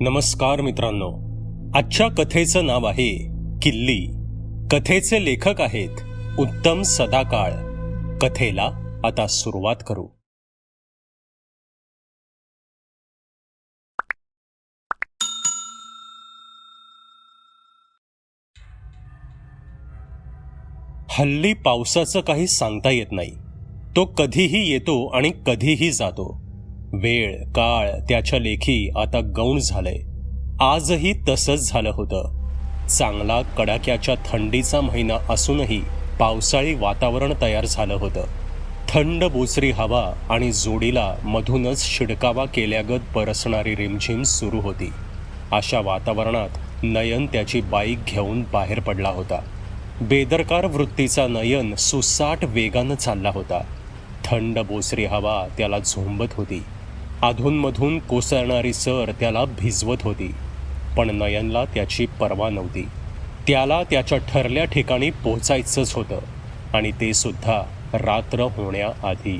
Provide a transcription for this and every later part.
नमस्कार मित्रांनो, आजच्या कथेचं नाव आहे किल्ली. कथेचे लेखक आहेत उत्तम सदाकाळ. कथेला आता सुरुवात करू. हल्ली पावसाचं काही सांगता येत नाही. तो कधीही येतो आणि कधीही जातो. वेळ काळ त्याच्या लेखी आता गौण झालंय. आजही तसंच झालं होतं. चांगला कडाक्याच्या थंडीचा महिना असूनही पावसाळी वातावरण तयार झालं होतं. थंड बोचरी हवा आणि जोडीला मधूनच शिडकावा केल्यागत बरसणारी रिमझिम सुरू होती. अशा वातावरणात नयन त्याची बाईक घेऊन बाहेर पडला होता. बेदरकार वृत्तीचा नयन सुसाट वेगानं चालला होता. थंड बोचरी हवा त्याला झोंबत होती. अधूनमधून कोसळणारी सर त्याला भिजवत होती. पण नयनला त्याची पर्वा नव्हती. त्याला त्याच्या ठरल्या ठिकाणी पोहोचायचंच होतं, आणि ते सुद्धा रात्र होण्याआधी.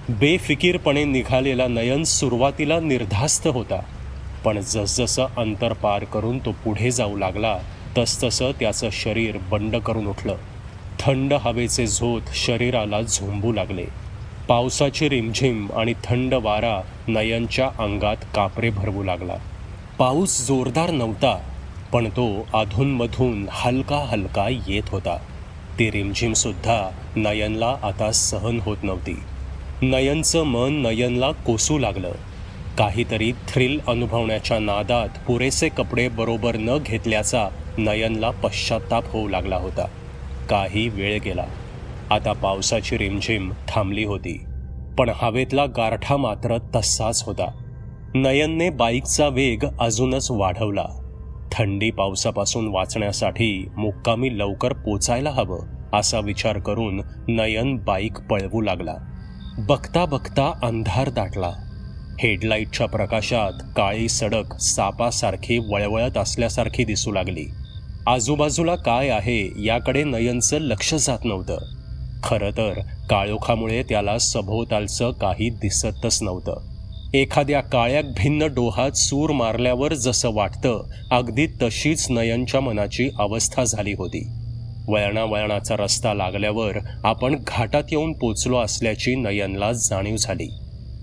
बेफिकीरपणे निघालेला नयन सुरुवातीला निर्धास्त होता, पण जसजसं अंतर पार करून तो पुढे जाऊ लागला तसतसं त्याचं शरीर बंड करून उठलं. थंड हवेचे झोत शरीराला झोंबू लागले. पावसाची रिमझिम आणि थंड वारा नयनच्या अंगात कापरे भरवू लागला. पाऊस जोरदार नव्हता, पण तो अधूनमधून हलका हलका येत होता. ती रिमझिमसुद्धा नयनला आता सहन होत नव्हती. नयनचं मन नयनला कोसू लागलं. काहीतरी थ्रिल अनुभवण्याच्या नादात पुरेसे कपडे बरोबर न घेतल्याचा नयनला पश्चात्ताप होऊ लागला होता. काही वेळ गेला. आता पावसाची रिमझिम थांबली होती, पण हवेतला गारठा मात्र तसाच होता. नयनने बाईकचा वेग अजूनच वाढवला. थंडी पावसापासून वाचण्यासाठी मुक्कामी लवकर पोचायला हवं असा विचार करून नयन बाईक पळवू लागला. बघता बघता अंधार दाटला. हेडलाईटच्या प्रकाशात काळी सडक सापासारखी वळवळत असल्यासारखी दिसू लागली. आजूबाजूला काय आहे याकडे नयनचं लक्ष जात नव्हतं. खरं तर काळोखामुळे त्याला सभोवतालचं काही दिसतच नव्हतं. एखाद्या काळ्याक भिन्न डोहात सूर मारल्यावर जसं वाटतं, अगदी तशीच नयनच्या मनाची अवस्था झाली होती. वळणावळणाचा रस्ता लागल्यावर आपण घाटात येऊन पोचलो असल्याची नयनला जाणीव झाली.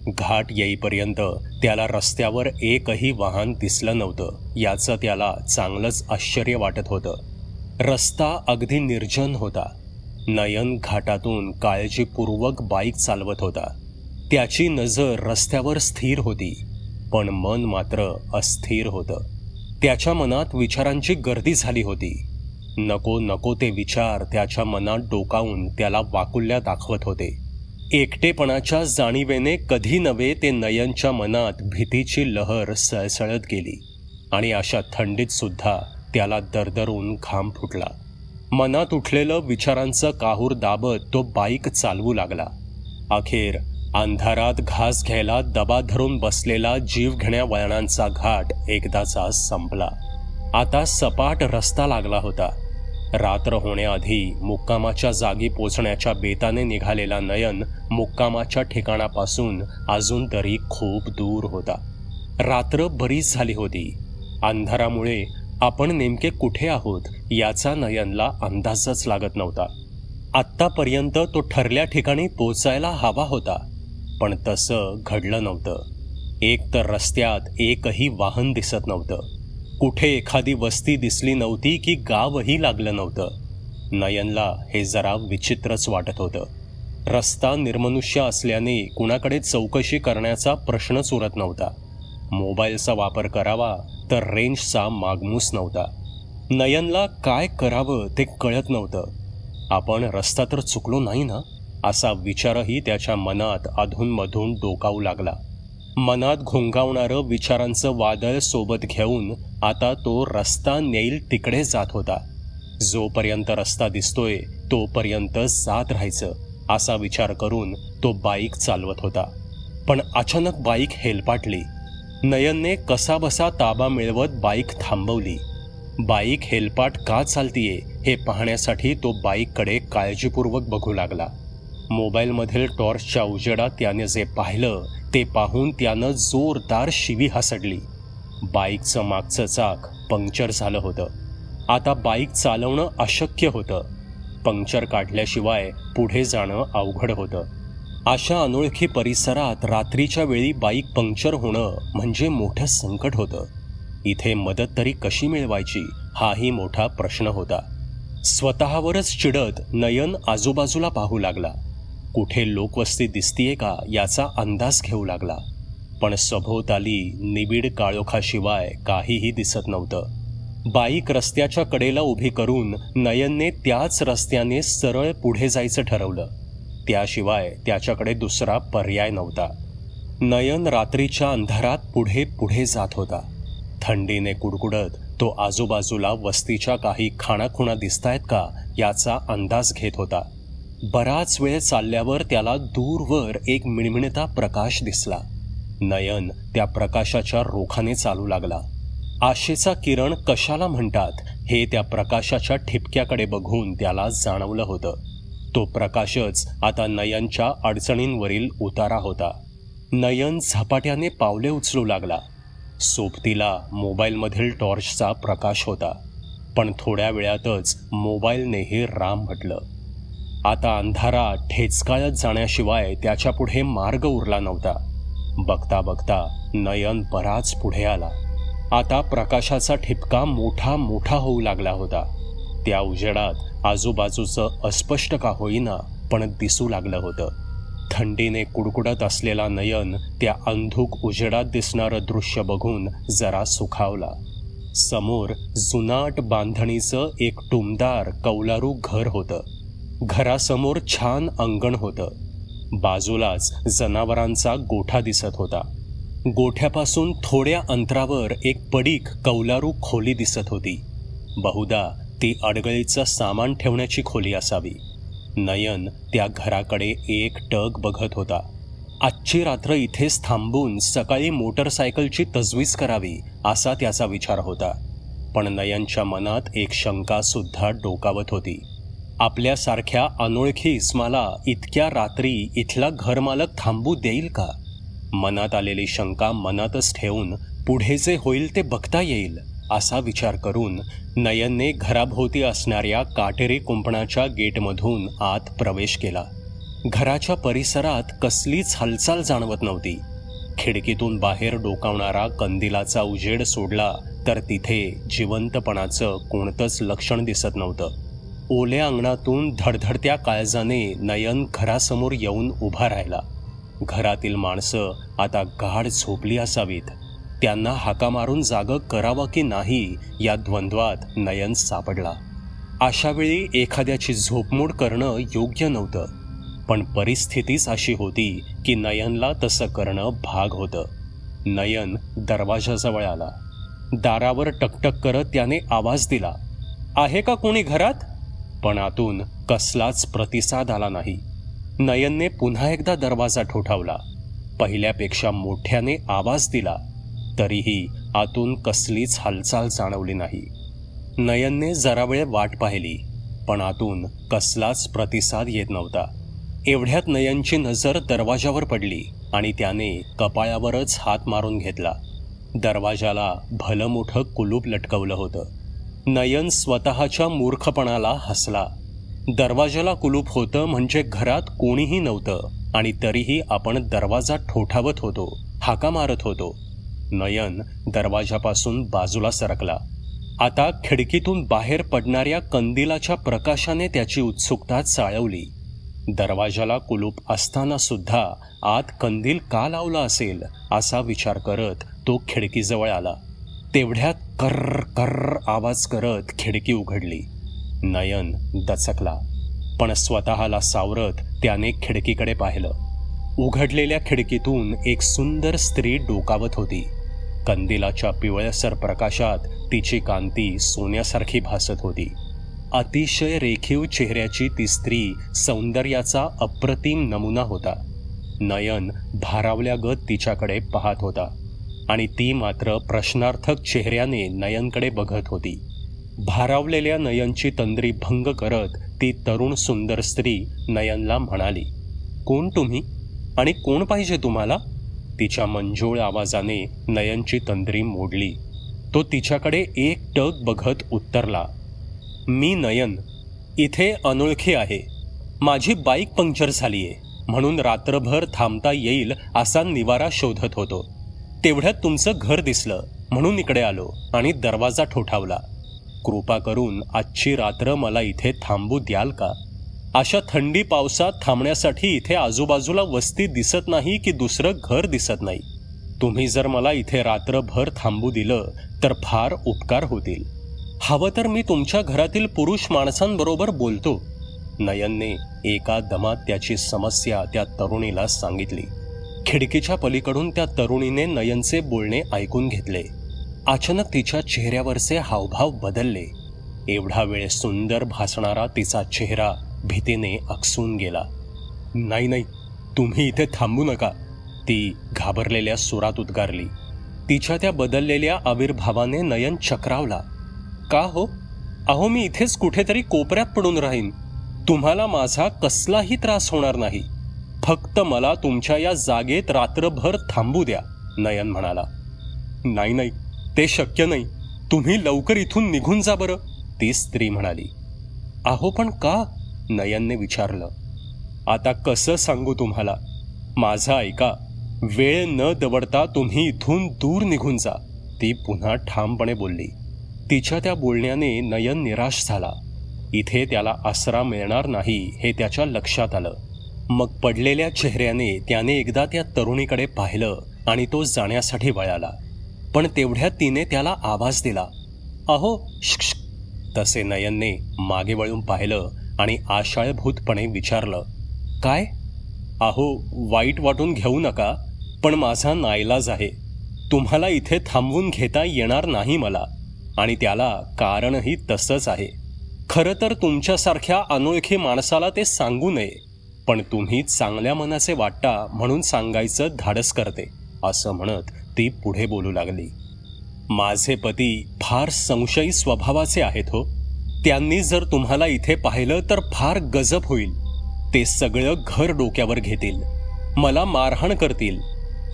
घाट येईपर्यंत त्याला रस्त्यावर एकही वाहन दिसलं नव्हतं. याचं त्याला चांगलंच आश्चर्य वाटत होतं. रस्ता अगदी निर्जन होता. नयन घाटातून काळजीपूर्वक बाईक चालवत होता. त्याची नजर रस्त्यावर स्थिर होती, पण मन मात्र अस्थिर होतं. त्याच्या मनात विचारांची गर्दी झाली होती. नको नको ते विचार त्याच्या मनात डोकावून त्याला वाकुल्या दाखवत होते. एकटेपणाच्या जाणीवेने कधी नव्हे ते नयनच्या मनात भीतीची लहर सळसळत गेली, आणि अशा थंडीत सुद्धा त्याला दरदरून घाम फुटला. मनात उठलेलं विचारांचं काहूर दाबत तो बाईक चालवू लागला. अखेर अंधारात घास घ्यायला दबा धरून बसलेला जीवघेण्या वळणांचा घाट एकदाचा संपला. आता सपाट रस्ता लागला होता. रात्र होण्याआधी मुक्कामाच्या जागी पोचण्याच्या बेताने निघालेला नयन मुक्कामाच्या ठिकाणापासून अजून तरी खूप दूर होता. रात्र बरीच झाली होती. अंधारामुळे आपण नेमके कुठे आहोत याचा नयनला अंदाजच लागत नव्हता. आत्तापर्यंत तो ठरल्या ठिकाणी पोचायला हवा होता, पण तसं घडलं नव्हतं. एक तर रस्त्यात एकही वाहन दिसत नव्हतं. कुठे एखादी वस्ती दिसली नव्हती की गावही लागलं नव्हतं. नयनला हे जरा विचित्रच वाटत होतं. रस्ता निर्मनुष्य असल्याने कुणाकडे चौकशी करण्याचा प्रश्नच उरत नव्हता. मोबाईलचा वापर करावा तर रेंजचा मागमूस नव्हता. नयनला काय करावं ते कळत नव्हतं. आपण रस्ता तर चुकलो नाही ना, असा विचारही त्याच्या मनात अधूनमधून डोकावू लागला. मनात घोंगावणारं विचारांचं वादळ सोबत घेऊन आता तो रस्ता नेईल तिकडे जात होता. जोपर्यंत रस्ता दिसतोय तोपर्यंत जात राहायचं असा विचार करून तो बाईक चालवत होता. पण अचानक बाईक हेलपाटली. नयनने कसाबसा ताबा मिळवत बाईक थांबवली. बाईक हेलपाट का चालतीये हे पाहण्यासाठी तो बाईककडे काळजीपूर्वक बघू लागला. मोबाईलमधील टॉर्चच्या उजेडात त्याने जे पाहिलं ते पाहून त्यानं जोरदार शिवी हासडली. बाईकचं मागचं चाक पंक्चर झालं होतं. आता बाईक चालवणं अशक्य होतं. पंक्चर काढल्याशिवाय पुढे जाणं अवघड होतं. अशा अनोळखी परिसरात रात्रीच्या वेळी बाईक पंक्चर होणं म्हणजे मोठं संकट होतं. इथे मदत तरी कशी मिळवायची हाही मोठा प्रश्न होता. स्वतःवरच चिडत नयन आजूबाजूला पाहू लागला. कुठे लोकवस्ती दिसतीये का याचा अंदाज घेऊ लागला. पण सभोवताली निबिड काळोखाशिवाय काहीही दिसत नव्हतं. बाईक रस्त्याच्या कडेला उभी करून नयनने त्याच रस्त्याने सरळ पुढे जायचं ठरवलं. त्याशिवाय त्याच्याकडे दुसरा पर्याय नव्हता. नयन रात्रीच्या अंधारात पुढे पुढे जात होता. थंडीने कुडकुडत तो आजूबाजूला वस्तीच्या काही खाणाखुणा दिसतायत का याचा अंदाज घेत होता. बराच वेळ चालल्यावर त्याला दूरवर एक मिणमिणता प्रकाश दिसला. नयन त्या प्रकाशाच्या रोखाने चालू लागला. आशेचा किरण कशाला म्हणतात हे त्या प्रकाशाच्या ठिपक्याकडे बघून त्याला जाणवलं होतं. तो प्रकाशच आता नयनच्या अडचणींवरील उतारा होता. नयन झपाट्याने पावले उचलू लागला. सोबतीला मोबाईलमधील टॉर्चचा प्रकाश होता. पण थोड्या वेळातच मोबाईलनेही राम म्हटलं. आता अंधारात ठेचकाळत जाण्याशिवाय त्याच्यापुढे मार्ग उरला नव्हता. बघता बघता नयन बराच पुढे आला. आता प्रकाशाचा ठिपका मोठा मोठा होऊ लागला होता. त्या उजेडात आजूबाजूचं अस्पष्ट का होईना पण दिसू लागलं होतं. थंडीने कुडकुडत असलेला नयन त्या अंधुक उजेडात दिसणारं दृश्य बघून जरा सुखावला. समोर जुनाट बांधणीचं एक टुमदार कौलारू घर होतं. घरासमोर छान अंगण होतं. बाजूलाच जनावरांचा गोठा दिसत होता. गोठ्यापासून थोड्या अंतरावर एक पडीक कौलारू खोली दिसत होती. बहुधा ती अडगळीचं सामान ठेवण्याची खोली असावी. नयन त्या घराकडे एक टक बघत होता. आजची रात्र इथेच थांबून सकाळी मोटरसायकलची तजवीज करावी असा त्याचा विचार होता. पण नयनच्या मनात एक शंका सुद्धा डोकावत होती. आपल्यासारख्या अनोळखी इस्माला इतक्या रात्री इथला घरमालक थांबू देईल का? मनात आलेली शंका मनातच ठेवून पुढे जे होईल ते बघता येईल असा विचार करून नयनने घराभोवती असणाऱ्या काटेरी कुंपणाच्या गेटमधून आत प्रवेश केला. घराच्या परिसरात कसलीच हालचाल जाणवत नव्हती. खिडकीतून बाहेर डोकावणारा कंदिलाचा उजेड सोडला तर तिथे जिवंतपणाचं कोणतंच लक्षण दिसत नव्हतं. ओल्या अंगणातून धडधडत्या काळजाने नयन घरासमोर येऊन उभा राहिला. घरातील माणसं आता गाढ झोपली असावीत. त्यांना हाका मारून जागं करावं की नाही या द्वंद्वात नयन सापडला. अशावेळी एखाद्याची झोपमोड करणं योग्य नव्हतं. पण परिस्थितीच अशी होती की नयनला तसं करणं भाग होतं. नयन दरवाजाजवळ आला. दारावर टकटक करत त्याने आवाज दिला, आहे का कोणी घरात? पण आतून कसलाच प्रतिसाद आला नाही. नयनने पुन्हा एकदा दरवाजा ठोठावला. पहिल्यापेक्षा मोठ्याने आवाज दिला. तरीही आतून कसलीच हालचाल जाणवली नाही. नयनने जरा वेळ वाट पाहिली, पण आतून कसलाच प्रतिसाद येत नव्हता. एवढ्यात नयनची नजर दरवाजावर पडली आणि त्याने कपाळावरच हात मारून घेतला. दरवाजाला भलं मोठं कुलूप लटकवलं होतं. नयन स्वतःच्या मूर्खपणाला हसला. दरवाजाला कुलूप होतं म्हणजे घरात कोणीही नव्हतं आणि तरीही आपण दरवाजा ठोठावत होतो, हाका मारत होतो. नयन दरवाजापासून बाजूला सरकला. आता खिडकीतून बाहेर पडणाऱ्या कंदिलाच्या प्रकाशाने त्याची उत्सुकता चाळवली. दरवाजाला कुलूप असताना सुद्धा आत कंदील का लावला असेल असा विचार करत तो खिडकीजवळ आला. तेवढ्यात कर्र कर्र आवाज करत खिडकी उघडली. नयन दचकला, पण स्वतःला सावरत त्याने खिडकीकडे पाहिलं. उघडलेल्या खिडकीतून एक सुंदर स्त्री डोकावत होती. कंदिलाच्या पिवळसर प्रकाशात तिची कांती सोन्यासारखी भासत होती. अतिशय रेखीव चेहऱ्याची ती स्त्री सौंदर्याचा अप्रतिम नमुना होता. नयन भारावल्यागत तिच्याकडे पाहत होता आणि ती मात्र प्रश्नार्थक चेहऱ्याने नयनकडे बघत होती. भारावलेल्या नयनची तंद्री भंग करत ती तरुण सुंदर स्त्री नयनला म्हणाली, कोण तुम्ही आणि कोण पाहिजे तुम्हाला? तिच्या मंजूळ आवाजाने नयनची तंद्री मोडली. तो तिच्याकडे एकटक बघत उत्तरला, मी नयन. इथे अनोळखी आहे. माझी बाईक पंक्चर झालीये म्हणून रात्रभर थांबता येईल असा निवारा शोधत होतो. तेवढ्यात तुमचं घर दिसलं म्हणून इकडे आलो आणि दरवाजा ठोठावला. कृपा करून आजची रात्र मला इथे थांबू द्याल का? अशा थंडी पावसात थांबण्यासाठी इथे आजूबाजूला वस्ती दिसत नाही की दुसरं घर दिसत नाही. तुम्ही जर मला इथे रात्रभर थांबू दिलं तर फार उपकार होतील. हवं तर मी तुमच्या घरातील पुरुष माणसांबरोबर बोलतो. नयनने एका दमात त्याची समस्या त्या तरुणीला सांगितली. खिडकीच्या पलीकडून त्या तरुणीने नयनचे बोलणे ऐकून घेतले. अचानक तिच्या चेहऱ्यावरचे हावभाव बदलले. एवढा वेळ सुंदर भासणारा तिचा चेहरा भीतीने अकसून गेला. नाही नाही, तुम्ही इथे थांबू नका, ती घाबरलेल्या सुरात उद्गारली. तिच्या त्या बदललेल्या आविर्भावाने नयन चक्रावला. का हो? अहो, मी इथेच कुठेतरी कोपऱ्यात पडून राहीन. तुम्हाला माझा कसलाही त्रास होणार नाही. फक्त मला तुमच्या या जागेत रात्रभर थांबू द्या, नयन म्हणाला. नाही नाही, ते शक्य नाही. तुम्ही लवकर इथून निघून जा बरं, ती स्त्री म्हणाली. अहो पण का? नयनने विचारलं. आता कसं सांगू तुम्हाला? माझा ऐका. वेळ न दवडता तुम्ही इथून दूर निघून जा, ती पुन्हा ठामपणे बोलली. तिच्या त्या बोलण्याने नयन निराश झाला. इथे त्याला आसरा मिळणार नाही हे त्याच्या लक्षात आलं. मग पडलेल्या चेहऱ्याने त्याने एकदा त्या तरुणीकडे पाहिलं आणि तो जाण्यासाठी वळाला. पण तेवढ्यात तिने त्याला आवाज दिला. अहो श्श. तसे नयनने मागे वळून पाहिलं आणि आशाळभूतपणे विचारलं, काय? अहो, वाईट वाटून घेऊ नका, पण माझा नाईलाज आहे. तुम्हाला इथे थांबवून घेता येणार नाही मला, आणि त्याला कारणही तसंच आहे. खरं तर तुमच्यासारख्या अनोळखी माणसाला ते सांगू नये, पण तुम्ही चांगल्या मनाचे वाटता म्हणून सांगायचं धाडस करते, असं म्हणत ती पुढे बोलू लागली. माझे पती फार संशयी स्वभावाचे आहेत हो. त्यांनी जर तुम्हाला इथे पाहिलं तर फार गजब होईल. ते सगळं घर डोक्यावर घेतील, मला मारहाण करतील,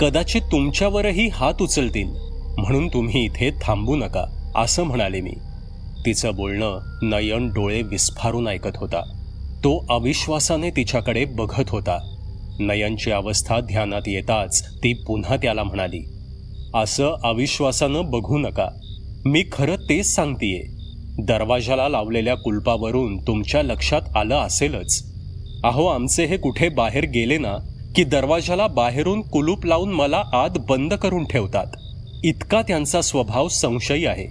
कदाचित तुमच्यावरही हात उचलतील. म्हणून तुम्ही इथे थांबू नका, असं म्हणाले मी. तिचं बोलणं नयन डोळे विस्फारून ऐकत होता. तो अविश्वासाने तिच्याकडे बघत होता. नयनची अवस्था ध्यानात येताच ती पुन्हा त्याला म्हणाली, असं अविश्वासानं बघू नका. मी खरं तेच सांगतीये. दरवाजाला लावलेल्या कुलपावरून तुमच्या लक्षात आलं असेलच. अहो, आमचे हे कुठे बाहेर गेले ना की दरवाजाला बाहेरून कुलूप लावून मला आत बंद करून ठेवतात. इतका त्यांचा स्वभाव संशयी आहे.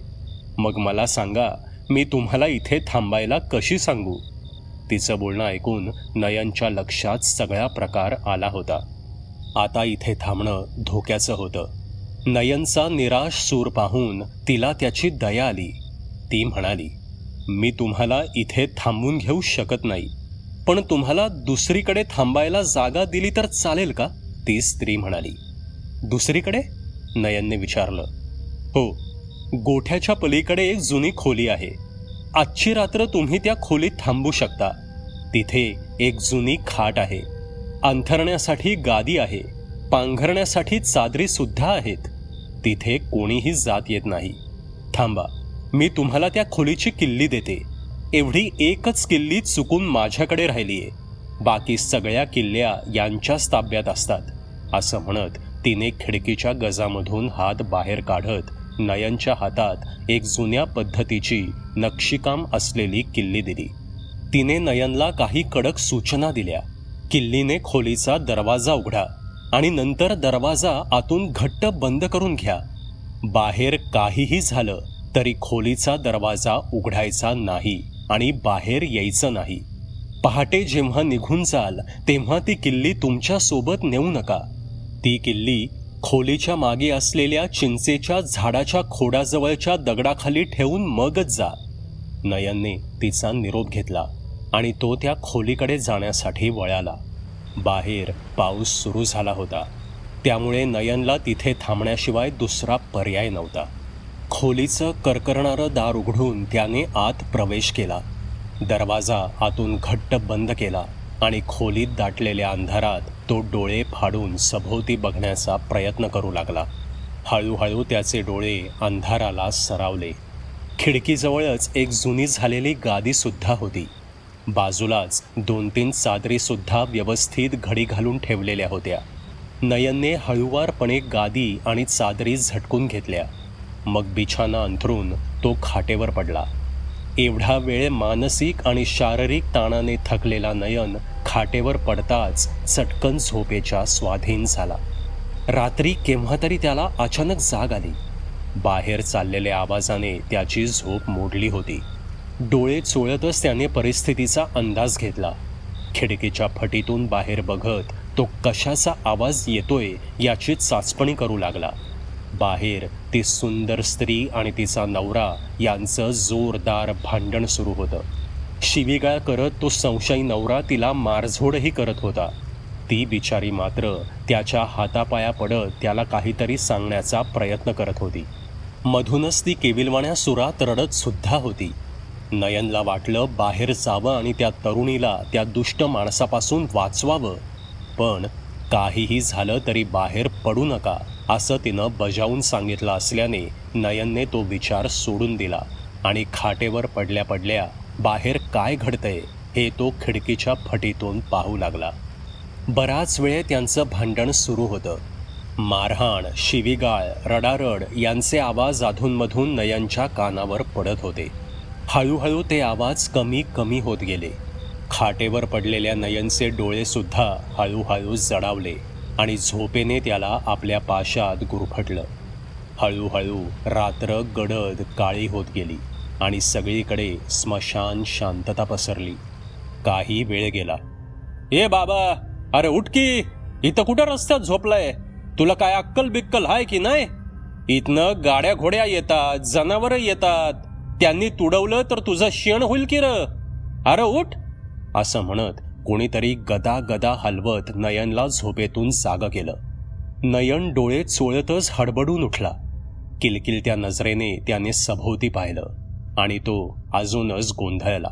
मग मला सांगा, मी तुम्हाला इथे थांबायला कशी सांगू? तिचं बोलणं ऐकून नयनच्या लक्षात सगळा प्रकार आला होता. आता इथे थांबणं धोक्याचं होतं. नयनचा निराश सूर पाहून तिला त्याची दया आली. ती म्हणाली, मी तुम्हाला इथे थांबून घेऊ शकत नाही, पण तुम्हाला दुसरीकडे थांबायला जागा दिली तर चालेल का? ती स्त्री म्हणाली. दुसरीकडे? नयनने विचारलं. हो, गोठ्याच्या पलीकडे एक जुनी खोली आहे. आजची रात्र तुम्ही त्या खोलीत थांबू शकता. तिथे एक जुनी खाट आहे, अंथरण्यासाठी गादी आहे, पांघरण्यासाठी चादरी सुद्धा आहेत. तिथे कोणीही जात येत नाही. थांबा, मी तुम्हाला त्या खोलीची किल्ली देते. एवढी एकच किल्ली चुकून माझ्याकडे राहिलीये, बाकी सगळ्या किल्ल्या यांच्याच ताब्यात असतात, असं म्हणत तिने खिडकीच्या गजामधून हात बाहेर काढत नयनच्या हातात एक जुन्या पद्धतीची नक्षीकाम असलेली किल्ली दिली. तिने नयनला काही कडक सूचना दिल्या. किल्लीने खोलीचा दरवाजा उघडा आणि नंतर दरवाजा आतून घट्ट बंद करून घ्या. बाहेर काहीही झालं तरी खोलीचा दरवाजा उघडायचा नाही आणि बाहेर यायचं नाही. पहाटे जेव्हा निघून जाल तेव्हा ती किल्ली तुमच्या सोबत नेऊ नका. ती किल्ली खोलीच्या मागे असलेल्या चिंचेच्या झाडाच्या खोडाजवळच्या दगडाखाली ठेवून मगच जा. नयनने तिचा निरोप घेतला आणि तो त्या खोलीकडे जाण्यासाठी वळाला. बाहेर पाऊस सुरू झाला होता, त्यामुळे नयनला तिथे थांबण्याशिवाय दुसरा पर्याय नव्हता. खोलीचं करकरणारं दार उघडून त्याने आत प्रवेश केला. दरवाजा आतून घट्ट बंद केला आणि खोलीत दाटलेल्या अंधारात तो डोळे फाडून सभोवती बघण्याचा प्रयत्न करू लागला. हळूहळू त्याचे डोळे अंधाराला सरावले. खिडकीजवळच एक जुनी झालेली गादीसुद्धा होती. बाजूलाच 2-3 चादरीसुद्धा व्यवस्थित घडी घालून ठेवलेल्या होत्या. नयनने हळुवारपणे गादी आणि चादरी झटकून घेतल्या. मग बिछाना अंथरून तो खाटेवर पडला. एवढा वेळ मानसिक आणि शारीरिक ताणाने थकलेला नयन खाटेवर पडताच चटकन झोपेच्या स्वाधीन झाला. रात्री केव्हा तरी त्याला अचानक जाग आली. बाहेर चाललेल्या आवाजाने त्याची झोप मोडली होती. डोळे चोळतच त्याने परिस्थितीचा अंदाज घेतला. खिडकीच्या फटीतून बाहेर बघत तो कशाचा आवाज येतोय याची चाचपणी करू लागला. बाहेर ती सुंदर स्त्री आणि तिचा नवरा यांचं जोरदार भांडण सुरू होतं. शिवीगाळ करत तो संशयी नवरा तिला मारझोडही करत होता. ती बिचारी मात्र त्याच्या हातापाया पडत त्याला काहीतरी सांगण्याचा प्रयत्न करत होती. मधूनच ती केविलवाण्या सुरात रडत सुद्धा होती. नयनला वाटलं बाहेर जावं आणि त्या तरुणीला त्या दुष्ट माणसापासून वाचवावं, पण काहीही झालं तरी बाहेर पडू नका असं तिनं बजावून सांगितलं असल्याने नयनने तो विचार सोडून दिला आणि खाटेवर पडल्या पडल्या बाहेर काय घडतंय हे तो खिडकीच्या फटीतून पाहू लागला. बराच वेळ त्यांचं भांडण सुरू होतं. मारहाण, शिवीगाळ, रडारड यांचे आवाज अधूनमधून नयनच्या कानावर पडत होते. हळूहळू ते आवाज कमी कमी होत गेले. खाटेवर पडलेल्या नयनचे डोळेसुद्धा हळूहळू जडावले आणि झोपेने त्याला आपल्या पाशात गुरफटलं. हळूहळू रात्र गडद काळी होत गेली आणि सगळीकडे स्मशान शांतता पसरली. काही वेळ गेला. ए बाबा, अरे उठ की, इथं कुठं रस्त्यात झोपलाय? तुला काय अक्कल बिक्कल हाय की नाही? इथनं गाड्या घोड्या येतात, जनावरं येतात, त्यांनी तुडवलं तर तुझं शेण होईल की र? अरे उठ, असं म्हणत कोणीतरी गदा गदा हलवत नयनला झोपेतून जागं केलं. नयन डोळे चोळतच हडबडून उठला. किलकिलत्या नजरेने त्याने सभोवती पाहिलं आणि तो अजूनच गोंधळला.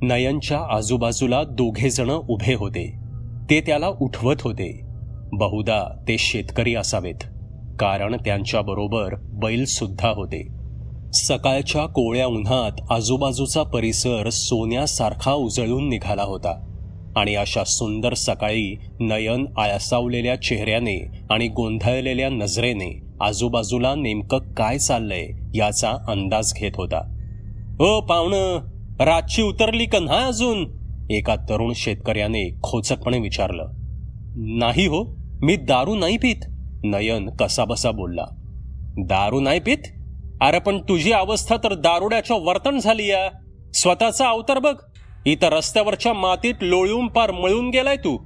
नयनच्या आजूबाजूला 2 जण उभे होते. ते त्याला उठवत होते. बहुधा ते शेतकरी असावेत, कारण त्यांच्याबरोबर बैलसुद्धा होते. सकाळच्या कोवळ्या उन्हात आजूबाजूचा परिसर सोन्यासारखा उजळून निघाला होता आणि अशा सुंदर सकाळी नयन आळसावलेल्या चेहऱ्याने आणि गोंधळलेल्या नजरेने आजूबाजूला नेमकं काय चाललंय याचा अंदाज घेत होता. ओ पाहुणं, रातची उतरली का नाही अजून? एका तरुण शेतकऱ्याने खोचकपणे विचारलं. नाही हो, मी दारू नाही पीत, नयन कसाबसा बोलला. दारू नाही पीत? अरे पण तुझी अवस्था तर दारुड्याच्या वर्तन झाली या. स्वतःचा अवतार बघ, इथं रस्त्यावरच्या मातीत लोळून पार मळून गेलाय तू.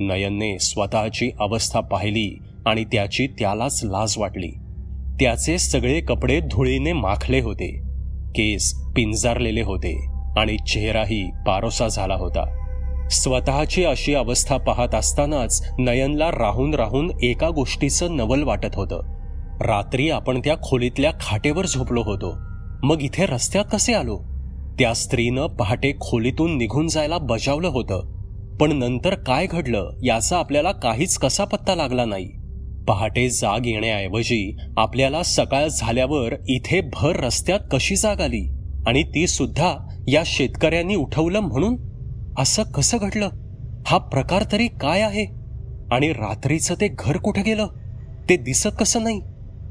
नयनने स्वतःची अवस्था पाहिली आणि त्याची त्यालाच लाज वाटली. त्याचे सगळे कपडे धुळीने माखले होते, केस पिंजारलेले होते आणि चेहराही पारोसा झाला होता. स्वतःची अशी अवस्था पाहत असतानाच नयनला राहून राहून एका गोष्टीचं नवल वाटत होतं. रात्री आपण त्या खोलीतल्या खाटेवर झोपलो होतो, मग इथे रस्त्यात कसे आलो? त्या स्त्रीनं पहाटे खोलीतून निघून जायला बजावलं होतं, पण नंतर काय घडलं याचा आपल्याला काहीच कसा पत्ता लागला नाही. पहाटे जाग येण्याऐवजी आपल्याला सकाळ झाल्यावर इथे भर रस्त्यात कशी जाग आली, आणि ती सुद्धा या शेतकऱ्यांनी उठवलं म्हणून? असं कसं घडलं? हा प्रकार तरी काय आहे? आणि रात्रीचं ते घर कुठं गेलं? ते दिसत कसं नाही?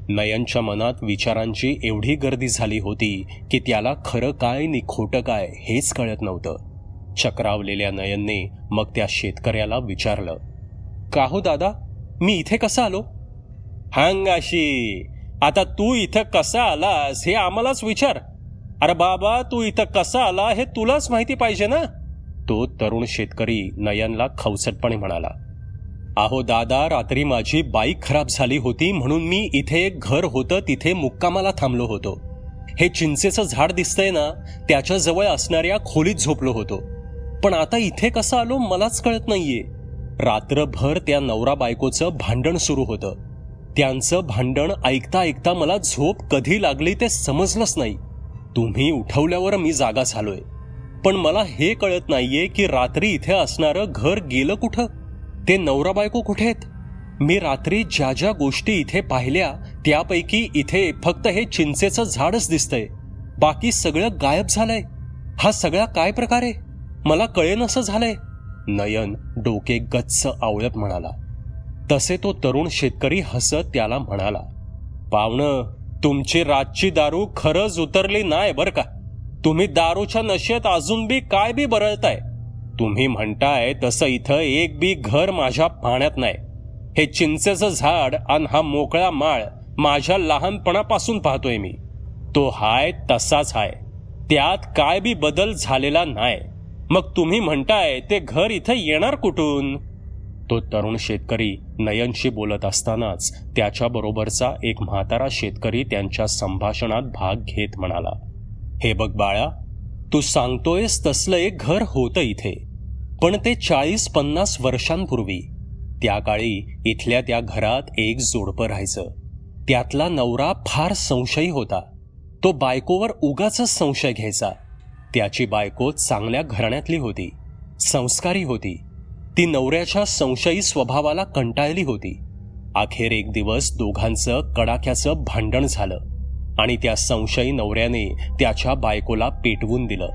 नयनच्या मनात विचारांची एवढी गर्दी झाली होती की त्याला खरं काय नि खोटं काय हेच कळत नव्हतं. चक्रावलेल्या नयनने मग त्या शेतकऱ्याला विचारलं, का हो दादा, मी इथे कसा आलो? हांगाशी, आता तू इथं कसा आलास हे आम्हालाच विचार. अरे बाबा, तू इथं कसा आला हे तुलाच माहिती पाहिजे ना. तो तरुण शेतकरी नयनला खवचटपणे म्हणाला. अहो दादा, रात्री माझी बाईक खराब झाली होती म्हणून मी इथे एक घर होतं तिथे मुक्कामाला थांबलो होतो. हे चिंचेचं झाड दिसतंय ना, त्याच्या जवळ असणाऱ्या खोलीत झोपलो होतो. पण आता इथे कसं आलो मलाच कळत नाहीये. रात्रभर त्या नवरा बायकोचं भांडण सुरू होतं. त्यांचं भांडण ऐकता ऐकता मला झोप कधी लागली ते समजलंच नाही. तुम्ही उठवल्यावर मी जागा झालोय. पण मला हे कळत नाहीये की रात्री इथे असणारं घर गेलं कुठं? ते नवरा बायको कुठे आहेत? मी रात्री ज्या ज्या गोष्टी इथे पाहिल्या त्यापैकी इथे फक्त हे चिंचेचं झाडच दिसतंय. बाकी सगळं गायब झालंय. हा सगळा काय प्रकार आहे? मला कळेनसं झालंय. नयन डोके गच्च आवळत म्हणाला. तसे तो तरुण शेतकरी हसत त्याला म्हणाला, पाहुणं, तुमची रातची दारू खरंच उतरली नाही बर का. तुम्ही दारूच्या नशेत अजून बी काय बी बरळताय. तुम्ही म्हणताय तसं इथं एक बी घर माझ्या पाण्यात नाही. हे चिंचेचं झाड आणि हा मोकळा माळ माझ्या लहानपणापासून पाहतोय मी. तो हाय तसाच हाय. त्यात काय बी बदल झालेला नाही. मग तुम्ही म्हणताय ते घर इथं येणार कुठून? तो तरुण शेतकरी नयनशी बोलत असतानाच त्याच्याबरोबरचा एक म्हातारा शेतकरी त्यांच्या संभाषणात भाग घेत म्हणाला, हे बघ बाळा, तू सांगतोयस तसलं एक घर होतं इथे, पण ते 40-50 वर्षांपूर्वी. त्या काळी इथल्या त्या घरात एक जोडपं राहायचं. त्यातला नवरा फार संशयी होता. तो बायकोवर उगाचच संशय घ्यायचा. त्याची बायको चांगल्या घराण्यातली होती, संस्कारी होती. ती नवऱ्याच्या संशयी स्वभावाला कंटाळली होती. अखेर एक दिवस दोघांचं कडाक्याचं भांडण झालं आणि त्या संशयी नवऱ्याने त्याच्या बायकोला पेटवून दिलं.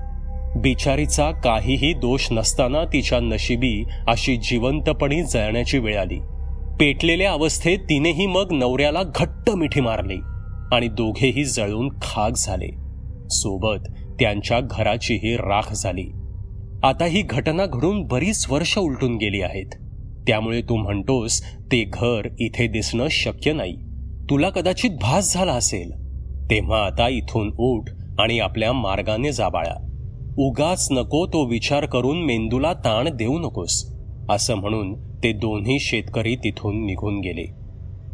बिचारीचा काहीही दोष नसताना तिच्या नशिबी अशी जिवंतपणी जळण्याची वेळ आली. पेटलेल्या अवस्थेत तिनेही मग नवऱ्याला घट्ट मिठी मारली आणि दोघेही जळून खाक झाले. सोबत त्यांच्या घराचीही राख झाली. आता ही घटना घडून बरीच वर्ष उलटून गेली आहेत. त्यामुळे तू म्हणतोस ते घर इथे दिसणं शक्य नाही. तुला कदाचित भास झाला असेल. तेव्हा आता इथून उठ आणि आपल्या मार्गाने जा बाळा. उगाच नको तो विचार करून मेंदूला ताण देऊ नकोस, असं म्हणून ते दोन्ही शेतकरी तिथून निघून गेले.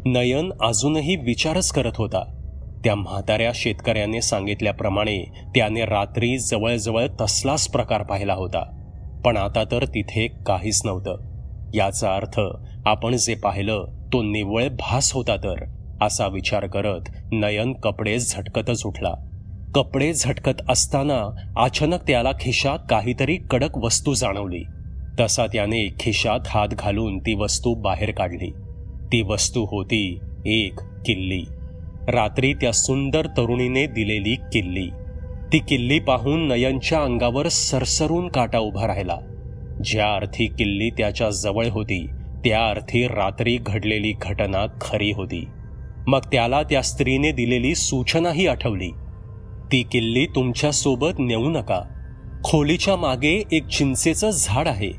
नयन अजूनही विचारच करत होता. त्या म्हाताऱ्या शेतकऱ्याने सांगितल्याप्रमाणे त्याने रात्री जवळजवळ तसलाच प्रकार पाहिला होता. पण आता तर तिथे काहीच नव्हतं. याचा अर्थ आपण जे पाहिलं तो निव्वळ भास होता तर, असा विचार करत नयन कपडे झटकतच उठला. कपडे झटकत असताना अचानक त्याला खिशात काहीतरी कडक वस्तू जाणवली. तसा त्याने खिशात हात घालून ती वस्तू बाहेर काढली. ती वस्तू होती एक किल्ली. रात्री त्या सुंदर तरुणीने दिलेली किल्ली. ती किल्ली पाहून नयनच्या अंगावर सरसरून काटा उभा राहिला. ज्या अर्थी किल्ली त्याच्या जवळ होती त्या अर्थी रात्री घडलेली घटना खरी होती. मग त्याला त्या स्त्रीने दिलेली सूचनाही आठवली. ती किल्ली तुमच्या सोबत नेऊ नका. खोलीच्या मागे एक चिंचेचं झाड आहे.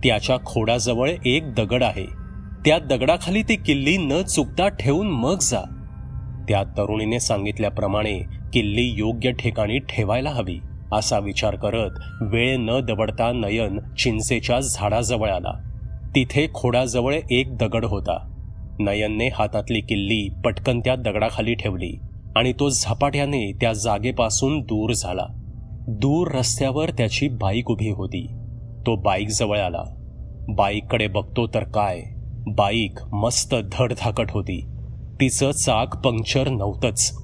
त्याच्या खोडाजवळ एक दगड आहे. त्या दगडाखाली ती किल्ली न चुकता ठेवून मग जा. त्या तरुणीने सांगितल्याप्रमाणे किल्ली योग्य ठिकाणी ठेवायला हवी, असा विचार करत वेळ न दवडता नयन चिंचेच्या झाडाजवळ आला. तिथे खोडाजवळ एक दगड होता. नयनने हातातली किल्ली पटकन त्या दगडाखाली ठेवली आणि तो झपाट्याने त्या जागेपासून दूर झाला. दूर रस्त्यावर त्याची बाईक उभी होती. तो बाईक जवळ आला. बाईककडे बघतो तर काय, बाईक मस्त धडधाकट होती. तिचं चाक पंक्चर नव्हतंच.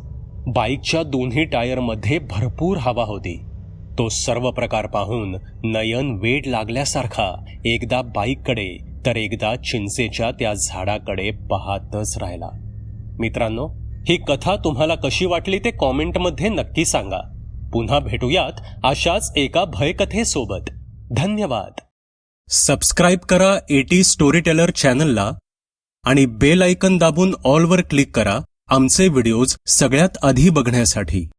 बाईकच्या दोन्ही टायरमध्ये भरपूर हवा होती. तो सर्व प्रकार पाहून नयन वेड लागल्यासारखा एकदा बाईककडे तर एकदा चिंचेच्या त्या झाडाकडे पाहतच राहिला. मित्रांनो, ही कथा तुम्हाला कशी वाटली ते कॉमेंटमध्ये नक्की सांगा. पुन्हा भेटूयात अशाच एका भयकथेसोबत. धन्यवाद. सबस्क्राईब करा एटी स्टोरी टेलर चॅनलला आणि बेल आयकन दाबून ऑलवर क्लिक करा आमचे व्हिडिओज सगळ्यात आधी बघण्यासाठी.